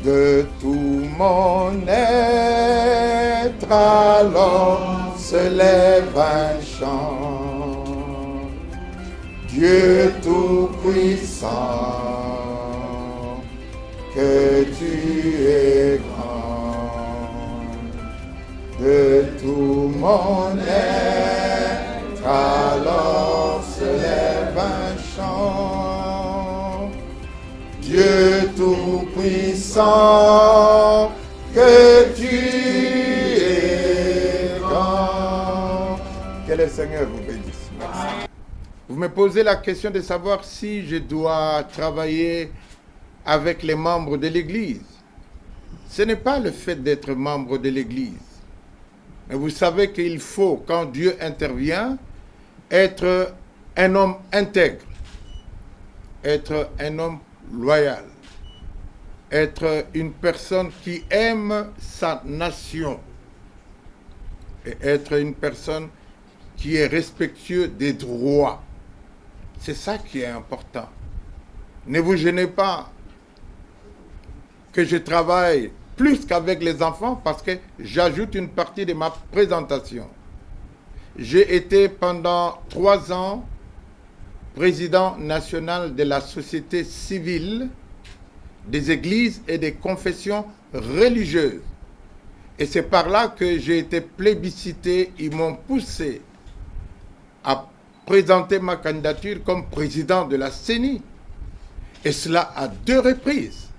De tout mon être, alors se lève un chant. Dieu tout-puissant, que tu es grand. De tout mon être, alors se lève un chant. Dieu tout-puissant, que tu es grand. Que le Seigneur vous bénisse. Merci. Vous me posez la question de savoir si je dois travailler avec les membres de l'Église. Ce n'est pas le fait d'être membre de l'Église. Mais vous savez qu'il faut, quand Dieu intervient, être un homme intègre, être un homme loyal, être une personne qui aime sa nation et être une personne qui est respectueux des droits. C'est ça qui est important. Ne vous gênez pas que je travaille plus qu'avec les enfants parce que j'ajoute une partie de ma présentation. J'ai été pendant 3 ans président national de la société civile des églises et des confessions religieuses. Et c'est par là que j'ai été plébiscité. Ils m'ont poussé à présenter ma candidature comme président de la CENI. Et cela à 2 reprises.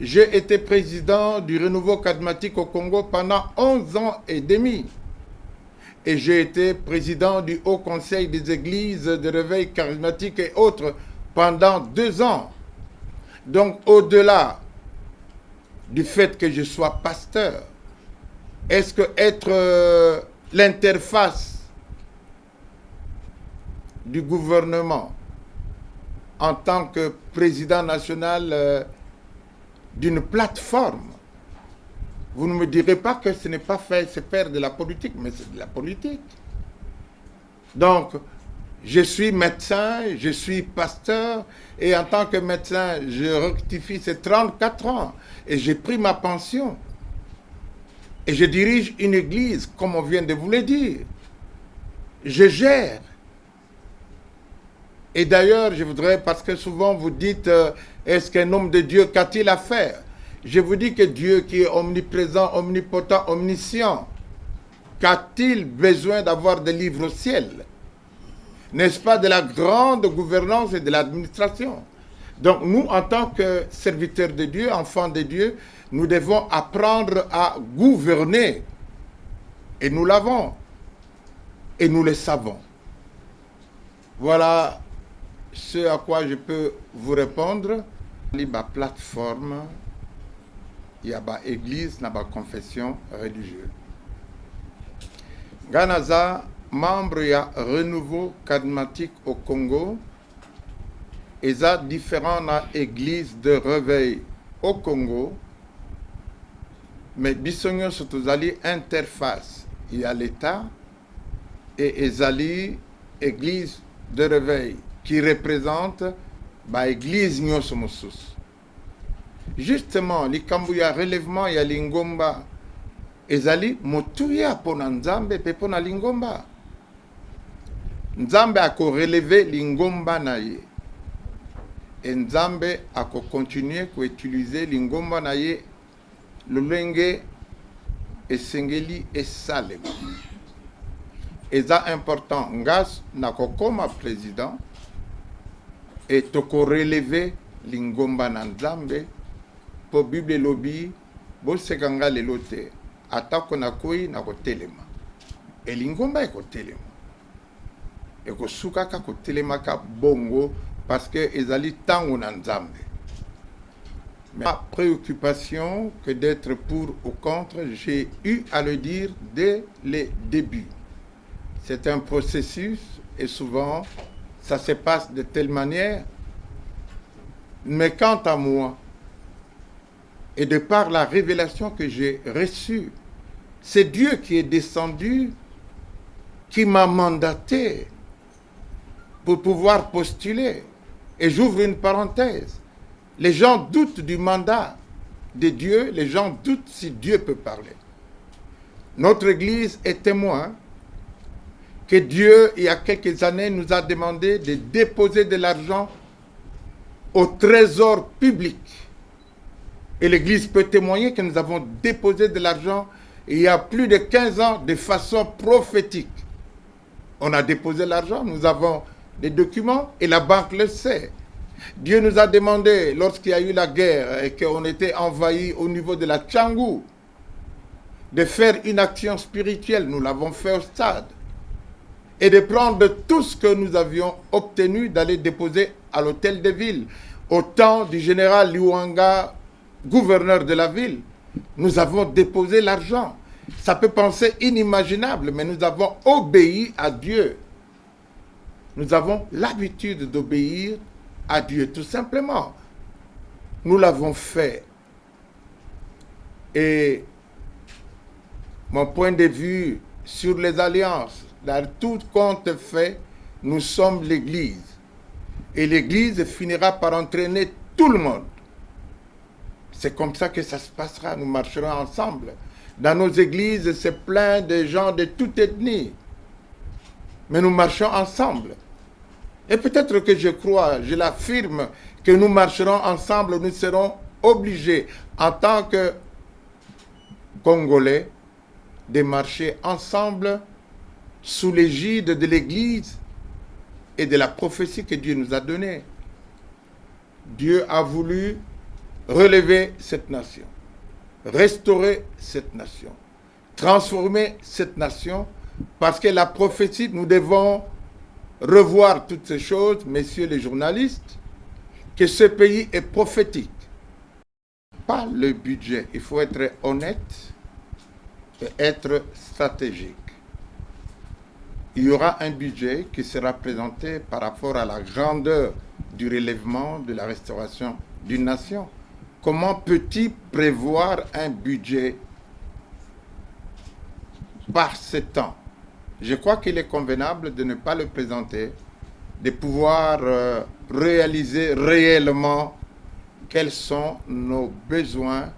J'ai été président du renouveau charismatique au Congo pendant 11 ans et demi. Et j'ai été président du Haut Conseil des Églises de réveil charismatique et autres pendant 2 ans. Donc, au-delà du fait que je sois pasteur, est-ce que être l'interface du gouvernement en tant que président national d'une plateforme, vous ne me direz pas que ce n'est pas faire de la politique, mais c'est de la politique. Donc, je suis médecin, je suis pasteur, et en tant que médecin, je rectifie ces 34 ans, et j'ai pris ma pension. Et je dirige une église, comme on vient de vous le dire. Je gère. Et d'ailleurs, je voudrais, parce que souvent vous dites, est-ce qu'un homme de Dieu, qu'a-t-il à faire? Je vous dis que Dieu qui est omniprésent, omnipotent, omniscient, qu'a-t-il besoin d'avoir des livres au ciel? N'est-ce pas de la grande gouvernance et de l'administration? Donc nous, en tant que serviteurs de Dieu, enfants de Dieu, nous devons apprendre à gouverner. Et nous l'avons. Et nous le savons. Voilà ce à quoi je peux vous répondre. Il y a une plateforme, il y a une église, il y a une confession religieuse. Ganaza, membre il y a renouveau charismatique au Congo, et il y a différentes églises de réveil au Congo, mais bisogno surtout interface. Il y a l'État et il y a l'église de réveil qui représente l'église nyonso mosusu. Justement, likambuya relèvement ya lingomba ezali motuya pona nzambe pe pona lingomba. Nzambe ako relever lingomba na ye. Et nzambe ako continuer ko utiliser lingomba na ye lolenge esengeli esalema. Eza important ngas nako koma président et toko relever lingomba na nzambe po Bible lobi bo sekanga lelo te atako na koi na kotelema e lingomba e kotelema e kosuka ka kotelema ka bongo parce que ezali tango na nzambe. Ma préoccupation que d'être pour ou contre, j'ai eu à le dire dès les débuts. C'est un processus et souvent ça se passe de telle manière. Mais quant à moi, et de par la révélation que j'ai reçue, c'est Dieu qui est descendu, qui m'a mandaté pour pouvoir postuler. Et j'ouvre une parenthèse. Les gens doutent du mandat de Dieu, les gens doutent si Dieu peut parler. Notre Église est témoin que Dieu, il y a quelques années, nous a demandé de déposer de l'argent au trésor public. Et l'Église peut témoigner que nous avons déposé de l'argent il y a plus de 15 ans de façon prophétique. On a déposé l'argent, nous avons des documents et la banque le sait. Dieu nous a demandé, lorsqu'il y a eu la guerre et qu'on était envahi au niveau de la Tchangou, de faire une action spirituelle. Nous l'avons fait au stade. Et de prendre tout ce que nous avions obtenu, d'aller déposer à l'hôtel de ville. Au temps du général Liouanga, gouverneur de la ville, nous avons déposé l'argent. Ça peut penser inimaginable, mais nous avons obéi à Dieu. Nous avons l'habitude d'obéir à Dieu, tout simplement. Nous l'avons fait. Et mon point de vue sur les alliances, dans tout compte fait, nous sommes l'Église. Et l'Église finira par entraîner tout le monde. C'est comme ça que ça se passera. Nous marcherons ensemble. Dans nos églises, c'est plein de gens de toute ethnie. Mais nous marchons ensemble. Et peut-être que je crois, je l'affirme, que nous marcherons ensemble, nous serons obligés, en tant que Congolais, de marcher ensemble sous l'égide de l'Église et de la prophétie que Dieu nous a donnée. Dieu a voulu relever cette nation, restaurer cette nation, transformer cette nation, parce que la prophétie, nous devons revoir toutes ces choses, messieurs les journalistes, que ce pays est prophétique. Pas le budget, il faut être honnête et être stratégique. Il y aura un budget qui sera présenté par rapport à la grandeur du relèvement, de la restauration d'une nation. Comment peut-il prévoir un budget par ce temps? Je crois qu'il est convenable de ne pas le présenter, de pouvoir réaliser réellement quels sont nos besoins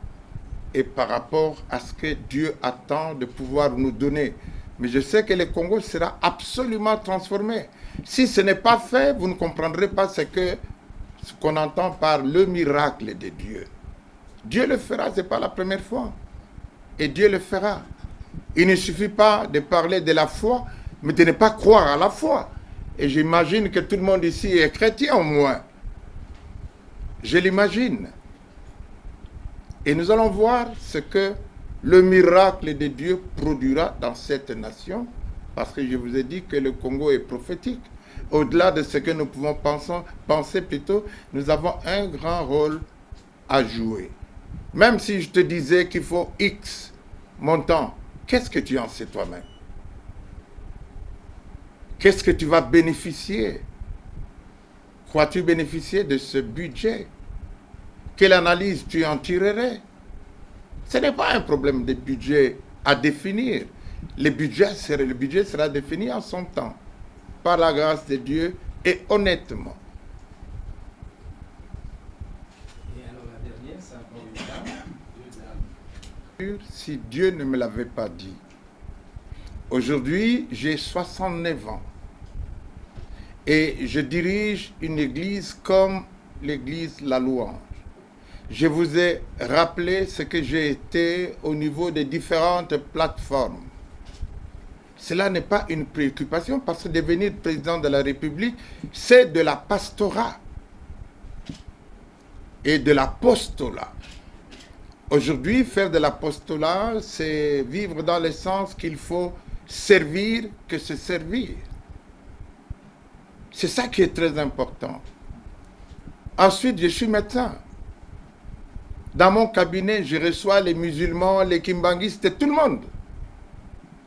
et par rapport à ce que Dieu attend de pouvoir nous donner. Mais je sais que le Congo sera absolument transformé. Si ce n'est pas fait, vous ne comprendrez pas ce qu'on entend par le miracle de Dieu. Dieu le fera, ce n'est pas la première fois. Et Dieu le fera. Il ne suffit pas de parler de la foi, mais de ne pas croire à la foi. Et j'imagine que tout le monde ici est chrétien au moins. Je l'imagine. Et nous allons voir ce que le miracle de Dieu produira dans cette nation, parce que je vous ai dit que le Congo est prophétique. Au-delà de ce que nous pouvons penser plutôt, nous avons un grand rôle à jouer. Même si je te disais qu'il faut X montant, qu'est-ce que tu en sais toi-même? Qu'est-ce que tu vas bénéficier? Crois-tu bénéficier de ce budget? Quelle analyse tu en tirerais? Ce n'est pas un problème de budget à définir. Le budget sera défini en son temps, par la grâce de Dieu et honnêtement. Et alors la dernière, ça va deux dames. Si Dieu ne me l'avait pas dit. Aujourd'hui, j'ai 69 ans. Et je dirige une église comme l'église La Louange. Je vous ai rappelé ce que j'ai été au niveau des différentes plateformes. Cela n'est pas une préoccupation parce que devenir président de la République, c'est de la pastorat et de l'apostolat. Aujourd'hui, faire de l'apostolat, c'est vivre dans le sens qu'il faut servir que se servir. C'est ça qui est très important. Ensuite, je suis médecin. Dans mon cabinet, je reçois les musulmans, les kimbanguistes, tout le monde.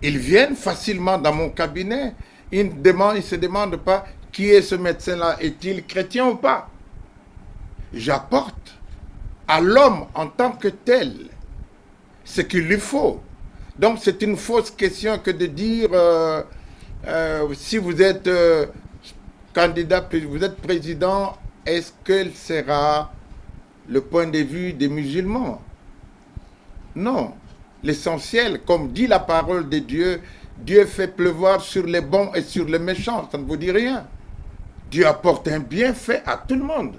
Ils viennent facilement dans mon cabinet. Ils ne se demandent pas qui est ce médecin-là, est-il chrétien ou pas. J'apporte à l'homme en tant que tel ce qu'il lui faut. Donc c'est une fausse question que de dire si vous êtes candidat, vous êtes président, est-ce qu'il sera le point de vue des musulmans. Non. L'essentiel, comme dit la parole de Dieu, Dieu fait pleuvoir sur les bons et sur les méchants. Ça ne vous dit rien. Dieu apporte un bienfait à tout le monde.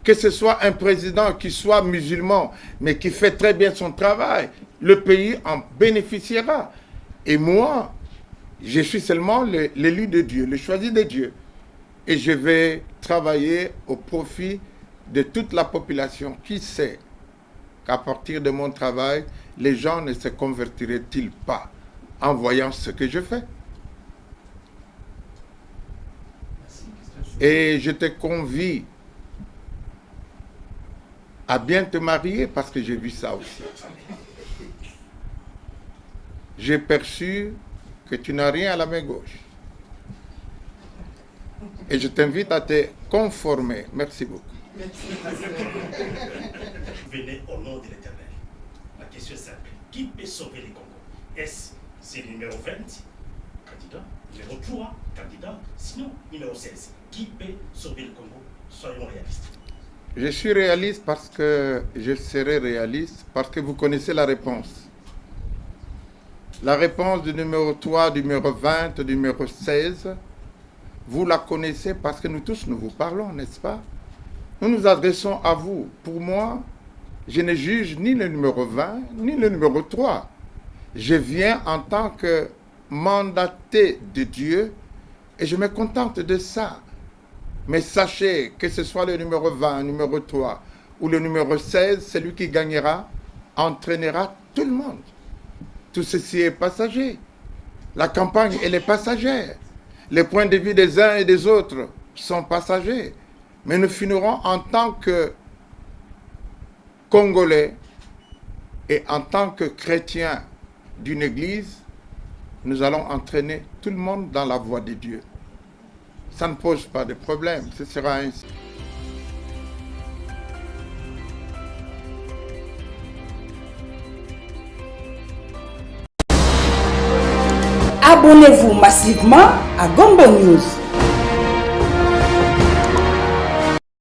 Que ce soit un président qui soit musulman, mais qui fait très bien son travail, le pays en bénéficiera. Et moi, je suis seulement l'élu de Dieu, le choisi de Dieu. Et je vais travailler au profit de toute la population. Qui sait qu'à partir de mon travail, les gens ne se convertiraient-ils pas en voyant ce que je fais? Et je te convie à bien te marier parce que j'ai vu ça aussi. J'ai perçu que tu n'as rien à la main gauche. Et je t'invite à te conformer. Merci beaucoup. Venez au nom de l'Éternel. La question est simple. Qui peut sauver le Congo? Est-ce c'est le numéro 20, candidat? Numéro 3, candidat? Sinon, numéro 16. Qui peut sauver le Congo? Soyons réalistes. Je suis réaliste parce que je serai réaliste, parce que vous connaissez la réponse. La réponse du numéro 3, du numéro 20, du numéro 16, vous la connaissez parce que nous tous, nous vous parlons, n'est-ce pas? Nous nous adressons à vous. Pour moi, je ne juge ni le numéro 20, ni le numéro 3. Je viens en tant que mandaté de Dieu et je me contente de ça. Mais sachez que ce soit le numéro 20, le numéro 3 ou le numéro 16, celui qui gagnera entraînera tout le monde. Tout ceci est passager. La campagne, elle est passagère. Les points de vue des uns et des autres sont passagers. Mais nous finirons en tant que Congolais et en tant que chrétiens d'une église, nous allons entraîner tout le monde dans la voie de Dieu. Ça ne pose pas de problème, ce sera ainsi. Abonnez-vous massivement à Gombo News.